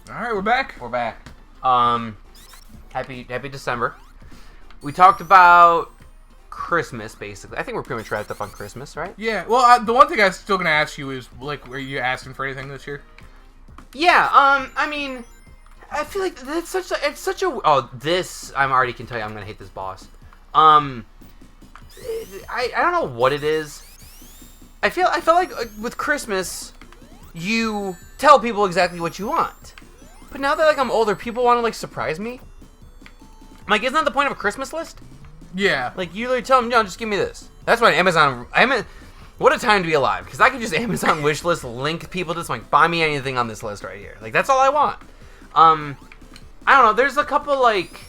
All right, we're back. We're back. Happy December. We talked about Christmas, basically. I think we're pretty much wrapped up on Christmas, right? Yeah. Well, the one thing I'm still gonna ask you is, like, were you asking for anything this year? Yeah. I mean, I feel like it's such a. Oh, this I already can tell you I'm gonna hate this boss. I don't know what it is. I feel like with Christmas, you tell people exactly what you want. But now that like I'm older, people want to like surprise me. Like, isn't that the point of a Christmas list? Yeah. Like, you literally tell them, no, just give me this. That's why what a time to be alive. Because I can just Amazon wish list link people to this. Like, buy me anything on this list right here. Like, that's all I want. I don't know. There's a couple, like,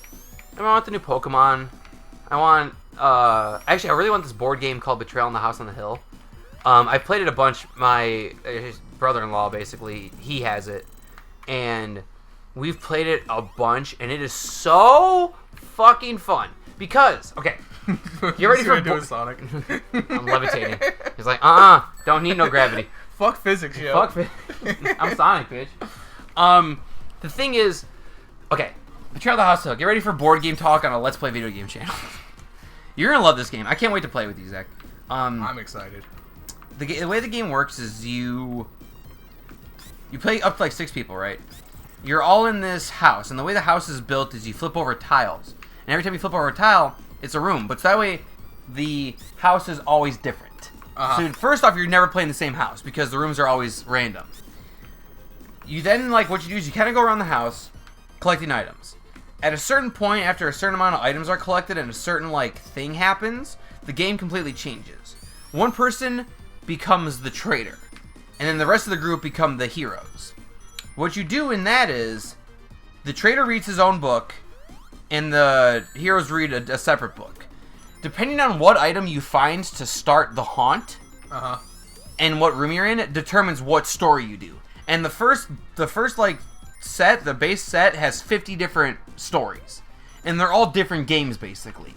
I want the new Pokemon. I want, actually, I really want this board game called Betrayal in the House on the Hill. I've played it a bunch. His brother-in-law, basically, he has it. And we've played it a bunch, and it is so fucking fun. Because, okay, get ready for Sonic. I'm levitating. He's like, don't need no gravity. Fuck physics, yo. Fuck physics. I'm Sonic, bitch. The thing is, okay, Betrayal of the House Hill. Get ready for board game talk on a Let's Play video game channel. You're gonna love this game. I can't wait to play with you, Zach. I'm excited. The way the game works is you play up to like 6 people, right? You're all in this house, and the way the house is built is you flip over tiles. And every time you flip over a tile, it's a room. But that way, the house is always different. So first off, you're never playing the same house, because the rooms are always random. You then, like, what you do is you kind of go around the house, collecting items. At a certain point, after a certain amount of items are collected, and a certain, like, thing happens, the game completely changes. One person becomes the traitor, and then the rest of the group become the heroes. What you do in that is, the traitor reads his own book, and the heroes read a separate book. Depending on what item you find to start the haunt, and what room you're in, it determines what story you do. And the first like set, the base set, has 50 different stories, and they're all different games basically.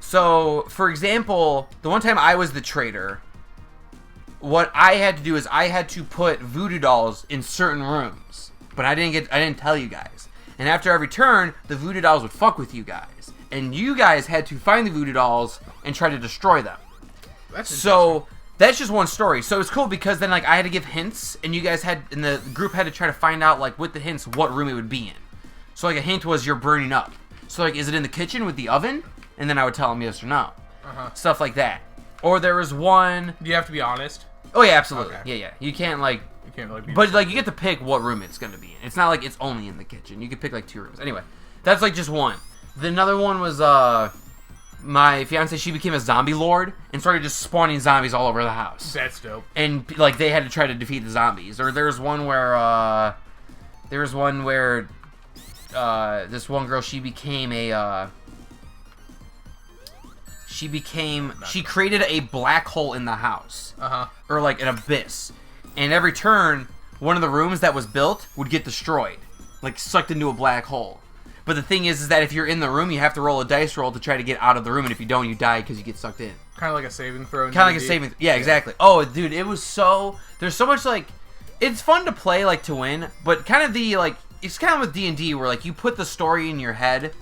So, for example, the one time I was the traitor, what I had to do is I had to put voodoo dolls in certain rooms, but I didn't tell you guys. And after every turn, the voodoo dolls would fuck with you guys, and you guys had to find the voodoo dolls and try to destroy them. So that's just one story. So it's cool because then like I had to give hints, and you guys and the group had to try to find out like with the hints what room it would be in. So like a hint was you're burning up. So like, is it in the kitchen with the oven? And then I would tell them yes or no. Stuff like that. Or there was one. Do you have to be honest? Oh yeah, absolutely. Okay. Yeah. You can't like. You can't really be. But like you get to pick what room it's gonna be in. It's not like it's only in the kitchen. You could pick like 2 rooms. Anyway, that's like just one. The another one was my fiance. She became a zombie lord and started just spawning zombies all over the house. That's dope. And like they had to try to defeat the zombies. Or there was one where this one girl, she created a black hole in the house. Or like an abyss. And every turn, one of the rooms that was built would get destroyed. Like sucked into a black hole. But the thing is that if you're in the room, you have to roll a dice roll to try to get out of the room. And if you don't, you die because you get sucked in. Kind of like a saving throw. Yeah, exactly. Oh, dude, it was so... There's so much, like... It's fun to play, like, to win. But kind of the, like... It's kind of with D&D where, like, you put the story in your head.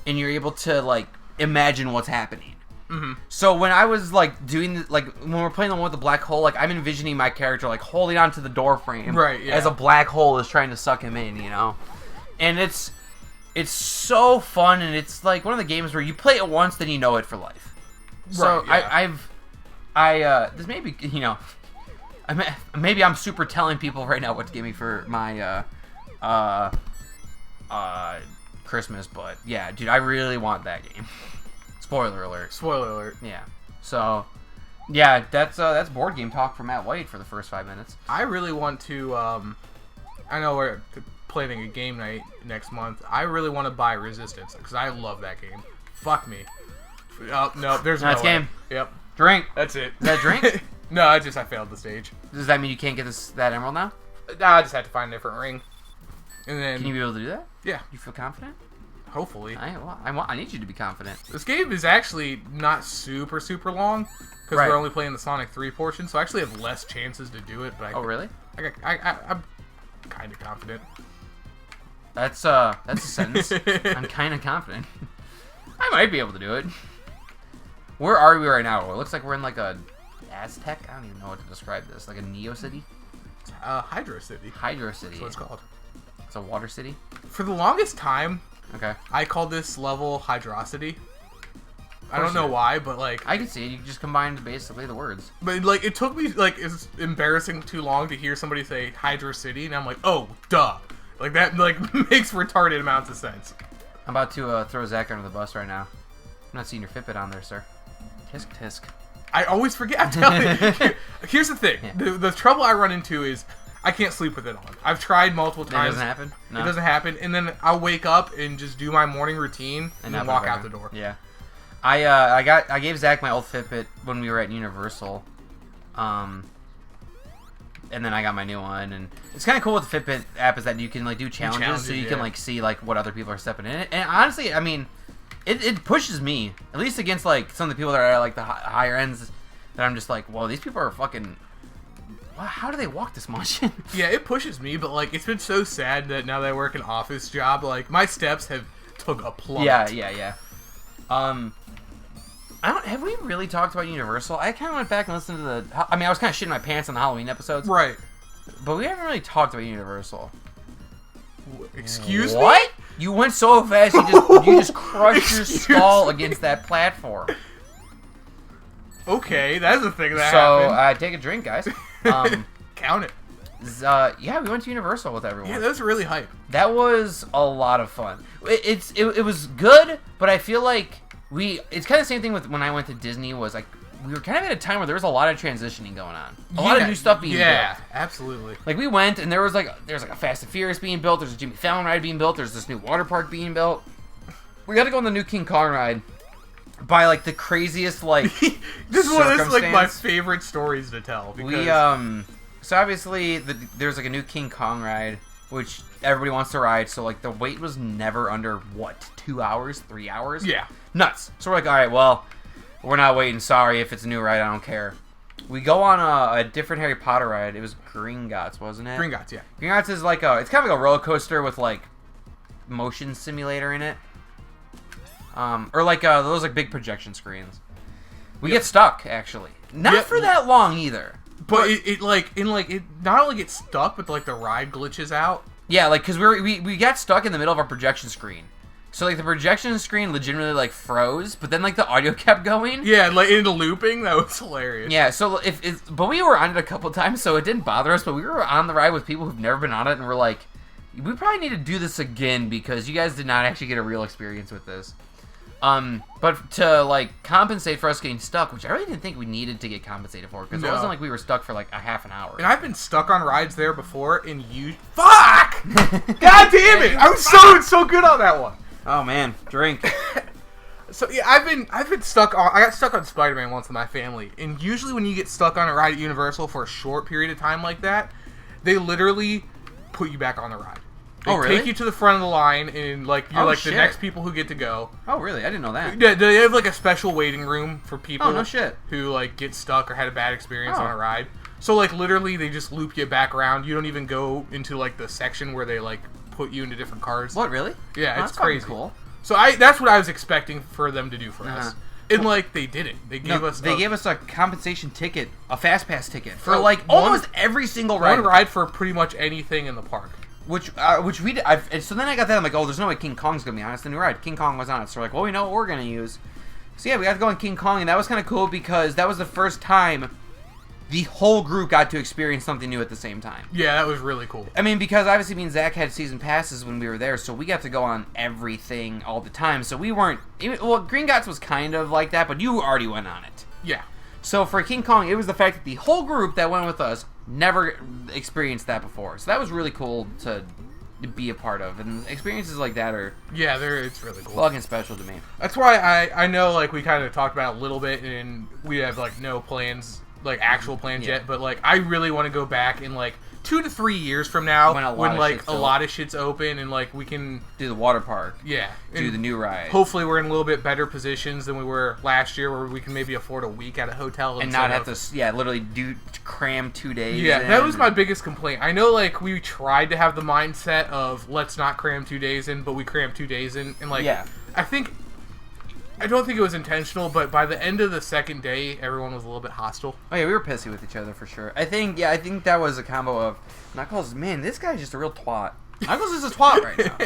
And you're able to, like, imagine what's happening. So when I was, like, doing... Like, when we're playing the one with the black hole, like, I'm envisioning my character, like, holding onto the door frame. Right, yeah. As a black hole is trying to suck him in, you know? And it's so fun, and it's, like, one of the games where you play it once, then you know it for life. So, right, yeah. This maybe, you know... Maybe I'm super telling people right now what to give me for my, Christmas, but, yeah, dude, I really want that game. Spoiler alert. Spoiler alert. Yeah. So, yeah, that's board game talk for Matt White for the first 5 minutes. I really want to, I know we're planning a game night next month. I really want to buy Resistance, because I love that game. Fuck me. Oh, no, there's no way. Game. Yep. Drink. That's it. Is that drink? No, I failed the stage. Does that mean you can't get that emerald now? I just had to find a different ring. And then... Can you be able to do that? Yeah. You feel confident? Hopefully. I need you to be confident. This game is actually not super long, because we're only playing the Sonic 3 portion, so I actually have less chances to do it. But really? I'm kind of confident. That's a sentence. I'm kind of confident. I might be able to do it. Where are we right now? It looks like we're in like a Aztec. I don't even know what to describe this. Like a Neo City? Hydro City. Hydro City. That's what it's called. It's a water city? For the longest time, Okay. I called this level Hydrocity. I don't know why, but like... I can see it. You just combined basically the words. But like, it took me like, it's embarrassing too long to hear somebody say Hydro City, and I'm like, oh, duh. Like, that like makes retarded amounts of sense. I'm about to throw Zach under the bus right now. I'm not seeing your Fitbit on there, sir. Tisk, tisk. I always forget. I'm telling you. Here's the thing. Yeah. The trouble I run into is I can't sleep with it on. I've tried multiple times. It doesn't happen? No. It doesn't happen. And then I'll wake up and just do my morning routine and then walk out the door. Yeah. I gave Zach my old Fitbit when we were at Universal. And then I got my new one, and it's kind of cool with the Fitbit app is that you can like do challenges, so you can like see like what other people are stepping in it. And honestly, I mean, it pushes me at least against like some of the people that are like the higher ends. That I'm just like, whoa, these people are fucking. How do they walk this much? Yeah, it pushes me, but like it's been so sad that now that I work an office job, like my steps have took a plummet. Yeah. Have we really talked about Universal? I kind of went back and listened to the. I mean, I was kind of shitting my pants on the Halloween episodes, Right. but we haven't really talked about Universal. Excuse me? What? You went so fast, you just crushed your skull against that platform. Okay, that's a thing that So, happened. take a drink, guys. Count it. Yeah, we went to Universal with everyone. Yeah, that was really hype. That was a lot of fun. It was good, but I feel like it's kind of the same thing with when I went to Disney. Was like we were kind of at a time where there was a lot of transitioning going on, a lot of new stuff being built. Yeah, absolutely. Like we went and there's like a Fast and Furious being built. There's a Jimmy Fallon ride being built. There's this new water park being built. We got to go on the new King Kong ride. By like the craziest like this is like my favorite stories to tell. Because... We so obviously there's like a new King Kong ride which everybody wants to ride. So like the wait was never under what 2 hours, 3 hours. Yeah, nuts. So we're like, all right, well, we're not waiting. Sorry if it's a new ride, I don't care. We go on a different Harry Potter ride. It was Gringotts, wasn't it? Gringotts, yeah. Gringotts is like it's kind of like a roller coaster with like motion simulator in it. Or like those like big projection screens. We get stuck actually, not for that long either. But it not only gets stuck, but like the ride glitches out. Yeah, like because we got stuck in the middle of our projection screen. So like the projection screen legitimately like froze, but then like the audio kept going. Yeah, like into looping. That was hilarious. Yeah, so but we were on it a couple times, so it didn't bother us. But we were on the ride with people who've never been on it, and we're like, we probably need to do this again because you guys did not actually get a real experience with this. But to like compensate for us getting stuck, which I really didn't think we needed to get compensated for, because it wasn't like we were stuck for like a half an hour. And I've been stuck on rides there before, and fuck! God damn it! I was so good on that one. Oh man, drink. So yeah, I've been stuck on. I got stuck on Spider-Man once with my family, and usually when you get stuck on a ride at Universal for a short period of time like that, they literally put you back on the ride. They take you to the front of the line, and like you're the next people who get to go. Oh really? I didn't know that. Yeah, they have like a special waiting room for people. Oh no shit. Who like get stuck or had a bad experience on a ride. So like literally they just loop you back around. You don't even go into like the section where they like put you into different cars. What really? Yeah, it's that's crazy. Cool. So that's what I was expecting for them to do for us. And like they didn't. They gave us a compensation ticket, a fast pass ticket for like almost every single ride. One ride for pretty much anything in the park. Which we did. So then I got that. I'm like, oh, there's no way King Kong's gonna be on it. It's the new ride. King Kong was on it. So we're like, well, we know what we're gonna use. So yeah, we got to go on King Kong, and that was kind of cool because that was the first time the whole group got to experience something new at the same time. Yeah, that was really cool. I mean, because obviously me and Zach had season passes when we were there, so we got to go on everything all the time. So we weren't... Well, Gringotts was kind of like that, but you already went on it. Yeah. So for King Kong, it was the fact that the whole group that went with us never experienced that before. So that was really cool to be a part of. And experiences like that are... Yeah, it's really cool. Fucking special to me. That's why I know, like, we kind of talked about it a little bit, and we have, like, no plans... like actual plans yet, but like I really want to go back and like 2 to 3 years from now, when like a lot of shit's open and like we can do the water park. Yeah. Do the new ride. Hopefully we're in a little bit better positions than we were last year, where we can maybe afford a week at a hotel and not have to literally cram 2 days. Yeah, that was my biggest complaint. I know like we tried to have the mindset of let's not cram 2 days in, but we crammed 2 days in, and like I don't think it was intentional, but by the end of the second day, everyone was a little bit hostile. Oh yeah, we were pissy with each other for sure. I think that was a combo of Knuckles. Man, this guy's just a real twat. Knuckles is a twat right now.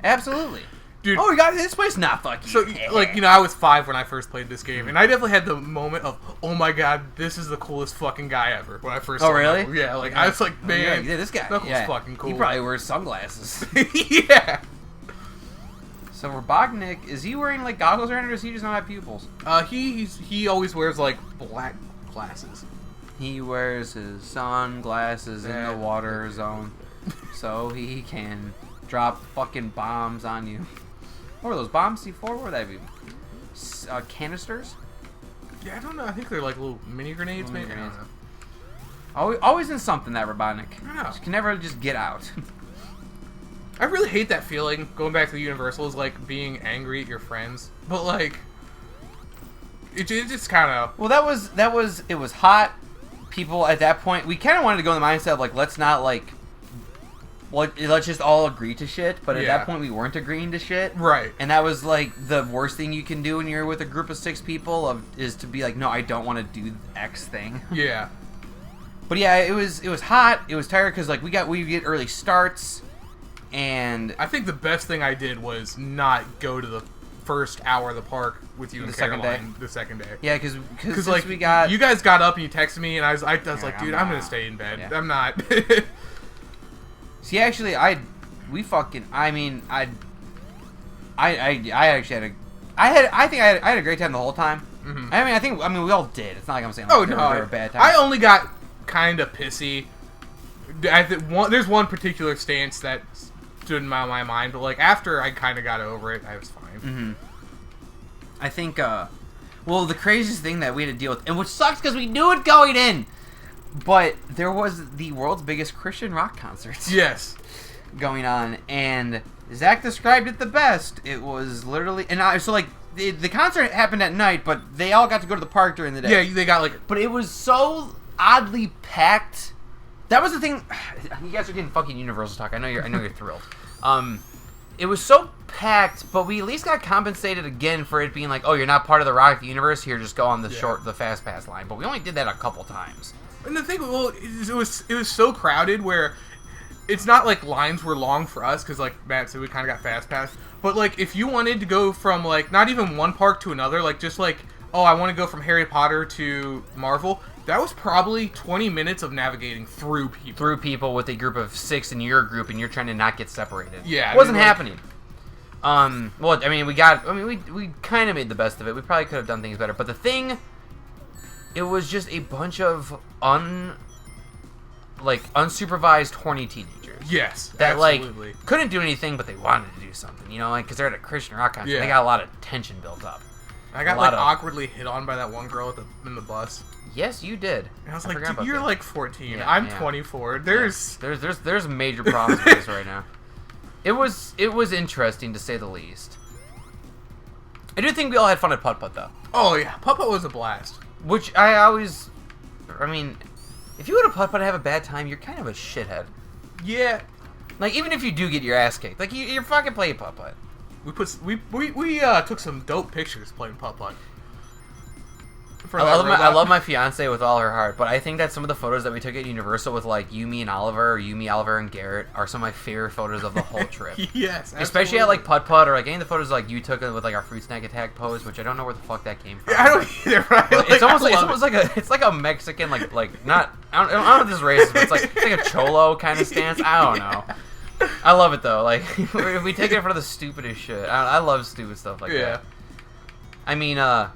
Absolutely, dude. Oh, we got this place. Nah, fuck you. So like I was 5 when I first played this game, and I definitely had the moment of, oh my god, this is the coolest fucking guy ever when I first. Oh really? Knuckles. Yeah, like I was like, man, yeah, this guy, Knuckles fucking cool. He probably wears sunglasses. Yeah. So Robotnik, is he wearing like goggles or anything, or does he just not have pupils? He always wears like black glasses. He wears his sunglasses in the water zone, so he can drop fucking bombs on you. What were those bombs? C4? What would that be? Canisters? Yeah, I don't know. I think they're like little mini grenades, maybe. I don't know. Always in something, that Robotnik. I know. She can never just get out. I really hate that feeling, going back to the Universal, is like being angry at your friends. But like, it just kind of... Well, it was hot. People at that point, we kind of wanted to go in the mindset of like, let's not like, let's just all agree to shit. But at that point, we weren't agreeing to shit. Right. And that was like the worst thing you can do when you're with a group of 6 people is to be like, no, I don't want to do X thing. Yeah. But yeah, it was hot. It was tired because like we get early starts. And I think the best thing I did was not go to the first hour of the park with you and Caroline the second day. Yeah, because like we got... You guys got up and you texted me, and I was like, dude, I'm going to stay in bed. Yeah. I'm not. See, actually, I think I had a great time the whole time. Mm-hmm. I mean we all did. It's not like I'm saying like, they were a bad time. I only got kind of pissy. There's one particular stance that stood in my mind, but like after I kind of got over it, I was fine. Mm-hmm. I think, well, the craziest thing that we had to deal with, and which sucks because we knew it going in, but there was the world's biggest Christian rock concert. Yes. Going on, and Zach described it the best. It was literally, the concert happened at night, but they all got to go to the park during the day. Yeah, they got like... But it was so oddly packed. That was the thing. You guys are getting fucking Universal talk. I know you're thrilled. It was so packed, but we at least got compensated again for it being like, oh, you're not part of the Rock the Universe. Here, just go on the the fast pass line. But we only did that a couple times. And the thing, well, it was so crowded where it's not like lines were long for us because, like Matt said, we kind of got fast pass. But like, if you wanted to go from like not even one park to another, like just like, oh, I want to go from Harry Potter to Marvel. That was probably 20 minutes of navigating through people. Through people with a group of 6 in your group, and you're trying to not get separated. Yeah. It wasn't happening. Well, I mean, we kind of made the best of it. We probably could have done things better. But the thing, it was just a bunch of unsupervised, horny teenagers. Yes, that, absolutely. Like, couldn't do anything, but they wanted to do something. You know, like, because they're at a Christian rock concert. Yeah. They got a lot of tension built up. I got, like, awkwardly hit on by that one girl in the bus. Yes, you did. And I was like, dude, you're like 14. Yeah, I'm 24. There's major problems with this right now. It was interesting, to say the least. I do think we all had fun at Putt-Putt, though. Oh, yeah. Putt-Putt was a blast. Which I mean, if you go to Putt-Putt and have a bad time, you're kind of a shithead. Yeah. Like, even if you do get your ass kicked. Like, you're fucking playing Putt-Putt. We took some dope pictures playing Putt-Putt. I love my fiance with all her heart, but I think that some of the photos that we took at Universal with like you, me, and Oliver, or you, me, Oliver, and Garrett are some of my favorite photos of the whole trip. Yes, absolutely. Especially at like Putt-Putt or like any of the photos like you took with like our fruit snack attack pose, which I don't know where the fuck that came from. Yeah, I don't either. Right? It's almost like a Mexican like not I don't know if this is racist, but it's like a cholo kind of stance. I don't know. I love it though. Like we take it for the stupidest shit. I love stupid stuff like that. I mean, all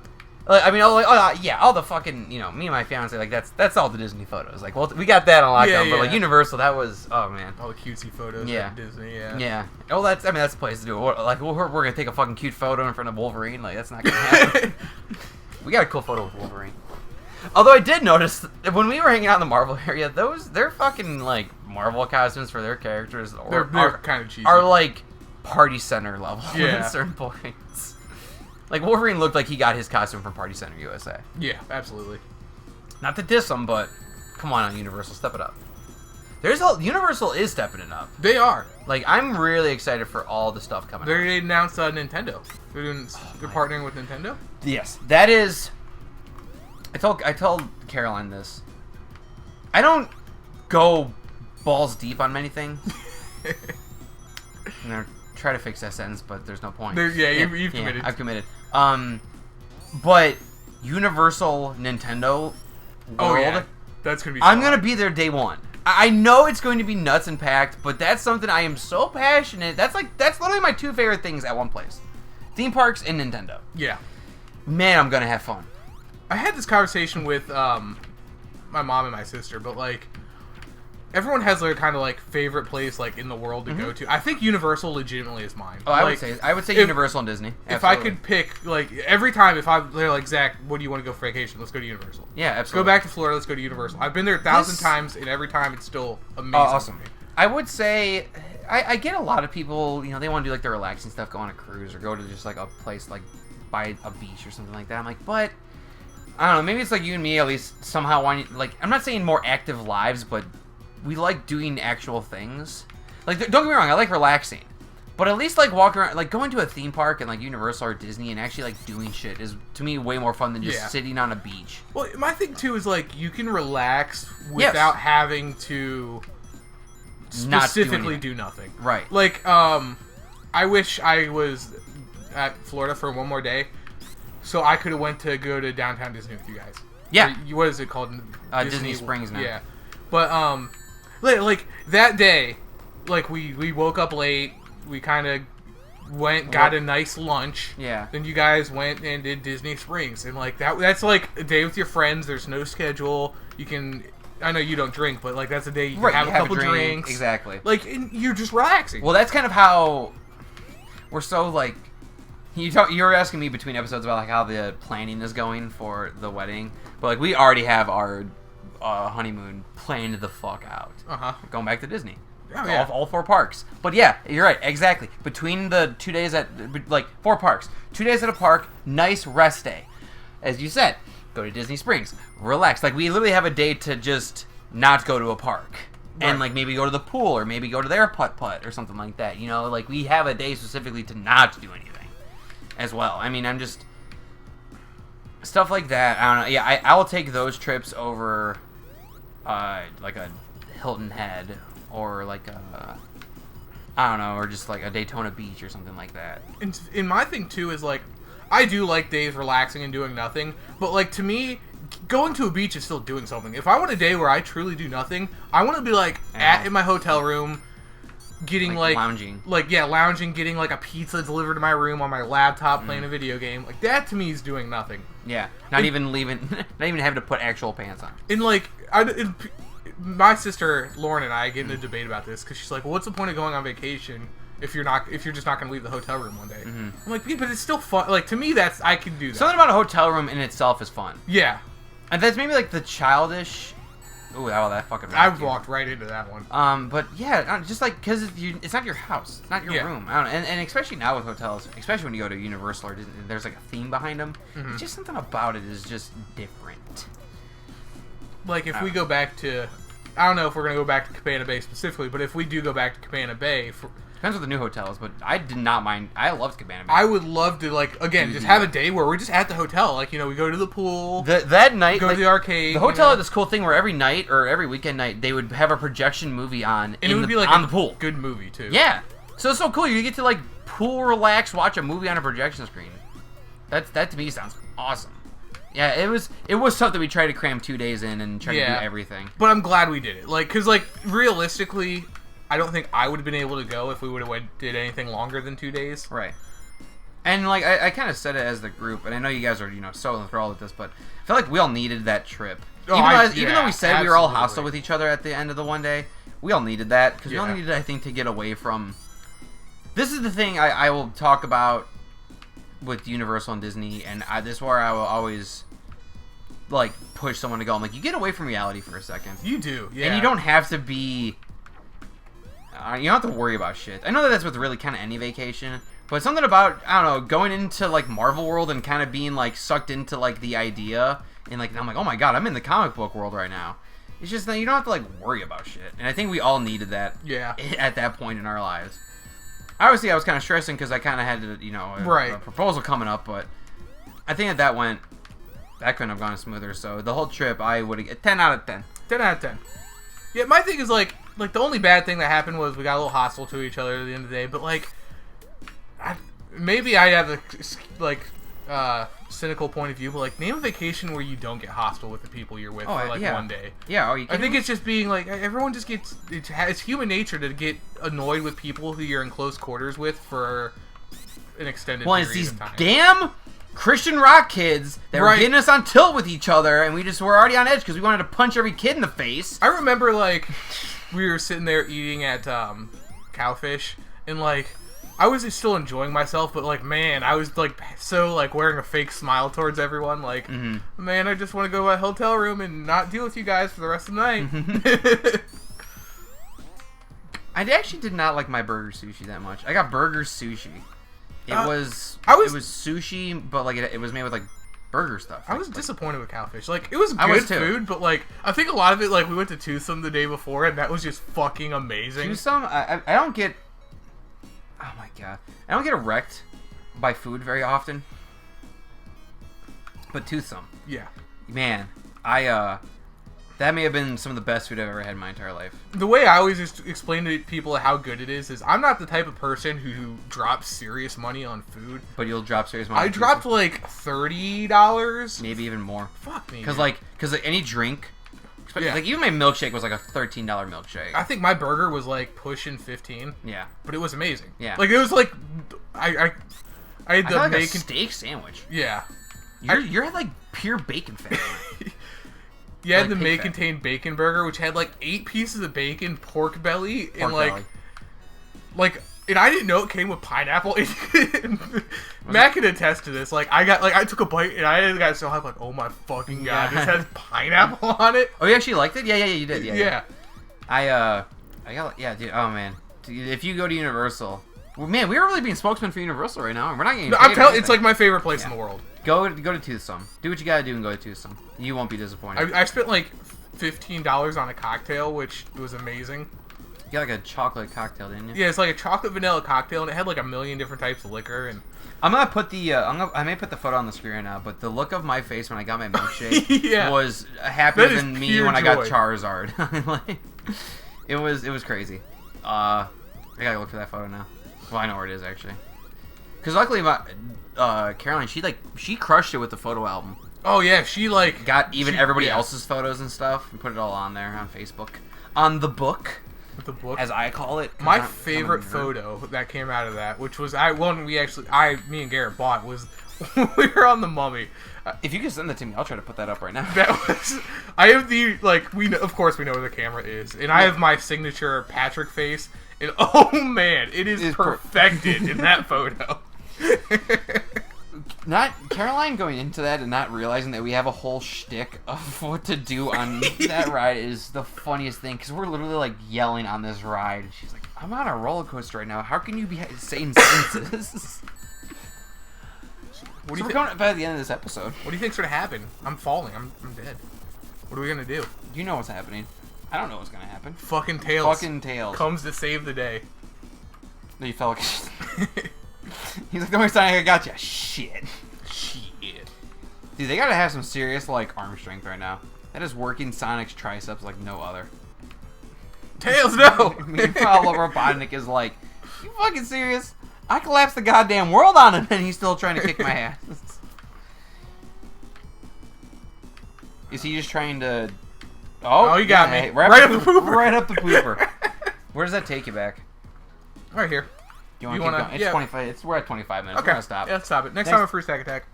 the fucking, me and my fiance, like, that's all the Disney photos. Like, well, we got that on lockdown, but, like, Universal, that was, oh, man. All the cutesy photos at Disney, Yeah. Oh, that's the place to do it. Like, we're going to take a fucking cute photo in front of Wolverine. Like, that's not going to happen. We got a cool photo with Wolverine. Although I did notice that when we were hanging out in the Marvel area, they're fucking like Marvel costumes for their characters They're kind of cheesy. are like Party Center level Yeah. at certain points. Like Wolverine looked like he got his costume from Party Center USA. Yeah, absolutely. Not to diss them, but come on Universal, step it up. Universal is stepping it up. They are. Like I'm really excited for all the stuff coming. They announced Nintendo. They're partnering with Nintendo. Yes, that is. I told Caroline this. I don't go balls deep on many things. I'm gonna try to fix that sentence, but there's no point. You've committed. I've committed. But Universal Nintendo World. That's gonna be. I'm gonna be there day one. I know it's going to be nuts and packed, but that's something I am so passionate. That's literally my two favorite things at one place: theme parks and Nintendo. Yeah. Man, I'm gonna have fun. I had this conversation with my mom and my sister, but like everyone has their kind of like favorite place like in the world to go to. I think Universal legitimately is mine. Oh, I would say Universal and Disney. Absolutely. If I could pick, like every time, they're like, Zach, what do you want to go for vacation? Let's go to Universal. Yeah, Let's absolutely. go back to Florida. Let's go to Universal. I've been there 1,000 times, and every time it's still amazing. Awesome. For me. I would say I get a lot of people, they want to do like their relaxing stuff, go on a cruise or go to just like a place like by a beach or something like that. I'm like, but I don't know. Maybe it's like you and me, at least somehow want like. I'm not saying more active lives, but we like doing actual things. Like, don't get me wrong, I like relaxing, but at least like walking around, like going to a theme park and like Universal or Disney and actually like doing shit is to me way more fun than just sitting on a beach. Well, my thing too is like you can relax without having to specifically do nothing. Right. Like, I wish I was at Florida for one more day, so I could have went to go to downtown Disney with you guys. Yeah. What is it called? Disney Springs now. Yeah. But like that day, like we woke up late. We kind of got a nice lunch. Yeah. Then you guys went and did Disney Springs, and like that's like a day with your friends. There's no schedule. You can. I know you don't drink, but like that's a day you can have a couple drinks. Exactly. Like and you're just relaxing. Well, that's kind of how we're so like. You were asking me between episodes about like how the planning is going for the wedding, but like we already have our honeymoon planned the fuck out. Going back to Disney. Oh, yeah. All 4 parks. But yeah, you're right, exactly. Between the 2 days at, like, 4 parks. 2 days at a park, nice rest day. As you said, go to Disney Springs, relax. Like, we literally have a day to just not go to a park. Right. And, like, maybe go to the pool, or maybe go to their putt-putt, or something like that. Like, we have a day specifically to not do anything as well. I mean, I'm just... Stuff like that, I don't know. Yeah, I will take those trips over, like, a Hilton Head, or like I don't know, or just like a Daytona Beach or something like that. And my thing too is like, I do like days relaxing and doing nothing, but like to me, going to a beach is still doing something. If I want a day where I truly do nothing, I want to be like in my hotel room, getting like lounging, lounging, getting like a pizza delivered to my room on my laptop, playing a video game. Like that to me is doing nothing. Yeah, not even having to put actual pants on. And like my sister Lauren and I get in a debate about this because she's like, well, what's the point of going on vacation if you're just not going to leave the hotel room one day? I'm like, yeah, but it's still fun. Like to me, I can do that. Something about a hotel room in itself is fun. Yeah, and that's maybe like the childish. Ooh, that fucking. I walked right into that one. But yeah, just like because it's not your house, it's not your room. I don't know, and especially now with hotels, especially when you go to Universal or Disney, there's like a theme behind them. It's just something about it is just different. Like if we go back to, I don't know if we're gonna go back to Cabana Bay specifically, but if we do go back to Cabana Bay, depends what the new hotel is. But I did not mind. I loved Cabana Bay. I would love to just have a day where we're just at the hotel. Like we go to the pool. That night, go to the arcade. The hotel had this cool thing where every night or every weekend night they would have a projection movie on, and it would be like on the pool. Good movie too. Yeah, so it's so cool. You get to like pool, relax, watch a movie on a projection screen. That to me sounds awesome. Yeah, it was something we tried to cram 2 days in and try to do everything. But I'm glad we did it. Like, cause like realistically, I don't think I would have been able to go if we would have did anything longer than 2 days. Right. And like I kind of said it as the group, and I know you guys are so enthralled with this, but I feel like we all needed that trip. Even though we said we were all hostile with each other at the end of the one day, we all needed that because we all needed, I think, to get away from. This is the thing I will talk about with Universal and Disney, and this is where I will always like push someone to go. I'm like, you get away from reality for a second. You do, yeah. And you don't have to be. You don't have to worry about shit. I know that that's with really kind of any vacation, but something about, I don't know, going into like Marvel world and kind of being like sucked into like the idea, and like I'm like, oh my god, I'm in the comic book world right now. It's just that you don't have to like worry about shit, and I think we all needed that. Yeah. At that point in our lives. Obviously, I was kind of stressing because I kind of had to, a proposal coming up, but I think that couldn't have gone smoother. So the whole trip, I would have 10 out of 10. 10 out of 10. Yeah, my thing is like the only bad thing that happened was we got a little hostile to each other at the end of the day. But like, maybe I have a cynical point of view, but like, name a vacation where you don't get hostile with the people you're with for like one day. Yeah. I think it's just being like, everyone just gets, it's human nature to get annoyed with people who you're in close quarters with for an extended period it's these of time. damn Christian rock kids that were getting us on tilt with each other, and we just were already on edge because we wanted to punch every kid in the face. I remember like we were sitting there eating at Cowfish, and like I was just still enjoying myself, but like, man, I was like so like wearing a fake smile towards everyone. Like, man, I just want to go to my hotel room and not deal with you guys for the rest of the night. I actually did not like my burger sushi that much. I got burger sushi. It was sushi, but like it was made with like burger stuff. I was disappointed with Cowfish. Like, it was good food, but like I think a lot of it, like, we went to Toothsome the day before, and that was just fucking amazing. Toothsome, I don't get. Oh my god, I don't get wrecked by food very often. But Toothsome, yeah, man, that may have been some of the best food I've ever had in my entire life. The way I always explain to people how good it is I'm not the type of person who drops serious money on food. But you'll drop serious money. I dropped like $30, maybe even more. Fuck me. Because like any drink, like even my milkshake was like a $13 milkshake. I think my burger was like pushing 15. Yeah, but it was amazing. Yeah, like it was like I had the like a steak sandwich. Yeah, you're like pure bacon fat. You had the may-contain bacon burger, which had like 8 pieces of bacon, pork belly, and and I didn't know it came with pineapple. Matt can attest to this. Like, I took a bite and I got so hyped, like, oh my fucking god, this has pineapple on it. Oh, you actually liked it? Yeah, you did. Yeah. I got, dude. Oh man, dude, if you go to Universal, well, man, we're really being spokesmen for Universal right now, and we're not getting. I'm telling you, it's like my favorite place in the world. Go to Toothsome. Do what you gotta do and go to Toothsome. You won't be disappointed. I spent like $15 on a cocktail, which was amazing. You got like a chocolate cocktail, didn't you? Yeah, it's like a chocolate vanilla cocktail, and it had like a million different types of liquor. And I'm gonna put I may put the photo on the screen right now, but the look of my face when I got my milkshake was happier than me when I got Charizard. Like, it was crazy. I gotta look for that photo now. Well, I know where it is actually. Because luckily, Caroline, she crushed it with the photo album. Oh yeah, she got even everybody else's photos and stuff and put it all on there on Facebook, on the book. The book, as I call it. My favorite photo that came out of that, which was me and Garrett bought, was we were on the Mummy. If you can send that to me, I'll try to put that up right now. I have the of course we know where the camera is, and I have my signature Patrick face, and oh man, it is perfected in that photo. Not Caroline going into that and not realizing that we have a whole shtick of what to do on that ride is the funniest thing, because we're literally like yelling on this ride. She's like, "I'm on a roller coaster right now. How can you be saying sentences?" We're going by the end of this episode. What do you think's gonna happen? I'm falling. I'm dead. What are we gonna do? You know what's happening. I don't know what's gonna happen. Fucking Tails comes to save the day. No, you fell. He's like, "Don't worry, Sonic, I got you." Shit. Dude, they gotta have some serious like arm strength right now. That is working Sonic's triceps like no other. Tails, no. Meanwhile, Robotnik is like, "You fucking serious? I collapsed the goddamn world on him, and he's still trying to kick my ass." Is he just trying to? Oh, you got me. Right up the pooper. Right up the pooper. Where does that take you back? Right here. You want to keep going? It's 25. We're at 25 minutes. Okay. We're gonna stop. Yeah, let's stop it. Next time a free stack attack.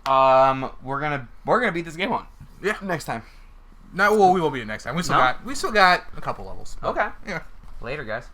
We're gonna beat this game on. Yeah. Next time. We will beat it next time. We still got a couple levels. Okay. Yeah. Later, guys.